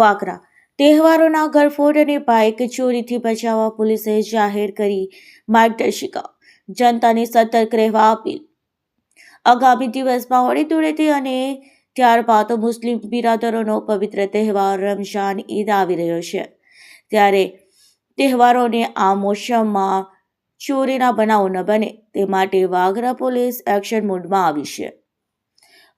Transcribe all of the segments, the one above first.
વાગરા તહેવારોના ગરફોડ અને બાઇક ચોરીથી બચાવવા પોલીસે જાહેર કરી માર્ગદર્શિકા, જનતાને સતર્ક રહેવા અપીલ। આગામી દિવસમાં હોળી ધૂળેટી અને ત્યારબાદ મુસ્લિમ બિરાદરોનો પવિત્ર તહેવાર રમઝાન ઈદ આવી રહ્યો છે, ત્યારે તહેવારોને આ મોસમમાં ચોરીના બનાવો ન બને તે માટે વાગરા પોલીસ એક્શન મોડમાં આવી છે।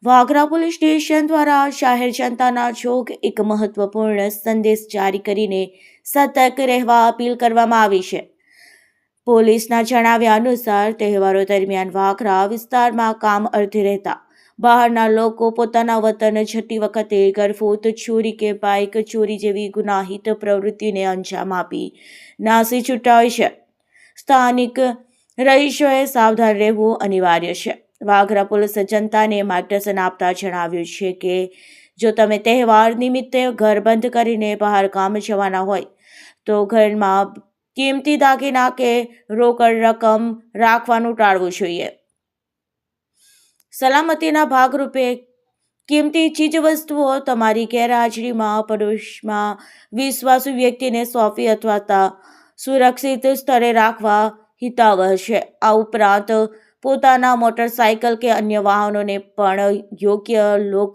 વાગરા પોલીસ સ્ટેશન દ્વારા જાહેર જનતાના જોગ એક મહત્વપૂર્ણ સંદેશ જારી કરીને સતર્ક રહેવા અપીલ કરવામાં આવી છે। પોલીસના જણાવ્યા અનુસાર તહેવારો દરમિયાન વાગરા વિસ્તારમાં કામ અર્થે રહેતા બહારના લોકો પોતાના વતન જતી વખતે ગરફોડ ચોરી કે બાઇક ચોરી જેવી ગુનાહિત પ્રવૃત્તિને અંજામ આપી નાસી છૂટતા હોય છે। સ્થાનિક રહીશોએ સાવધાન રહેવું અનિવાર્ય છે। વાગરા પોલીસે જનતાને માર્ગદર્શન આપતા જણાવ્યું છે કે જો તમે તહેવાર નિમિત્તે ઘર બંધ કરીને બહાર કામ જવાના હોય તો ઘરમાં કિંમતી દાગીના કે રોકડ રકમ રાખવાનું ટાળવું જોઈએ। સલામતીના ભાગરૂપે કિંમતી ચીજવસ્તુઓ તમારી ગેરહાજરીમાં પડોશમાં વિશ્વાસુ વ્યક્તિને સોંપી અથવા સુરક્ષિત સ્થળે રાખવા હિતાવહ છે। આ ઉપરાંત પોતાના મોટરસાયકલ કે અન્ય વાહનોને પણ યોગ્ય લોક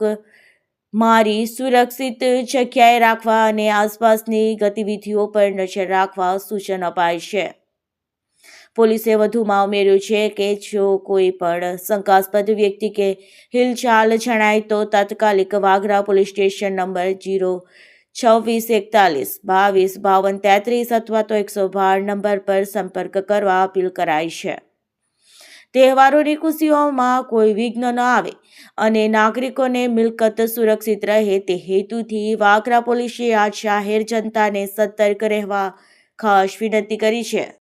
મારી સુરક્ષિત જગ્યાએ રાખવા અને આસપાસની ગતિવિધિઓ પર નજર રાખવા સૂચન અપાય છે। પોલીસે વધુમાં ઉમેર્યું છે કે જો કોઈ પણ શંકાસ્પદ વ્યક્તિ કે હિલચાલ જણાય તો તાત્કાલિક વાગરા પોલીસ સ્ટેશન નંબર 02641225233 અથવા તો 112 નંબર પર સંપર્ક કરવા અપીલ કરાઈ છે। તહેવારોની ખુશીઓમાં કોઈ વિઘ્ન ન આવે અને નાગરિકોને મિલકત સુરક્ષિત રહે તે હેતુથી વાગરા પોલીસે આ જાહેર જનતાને સતર્ક રહેવા ખાસ વિનંતી કરી છે।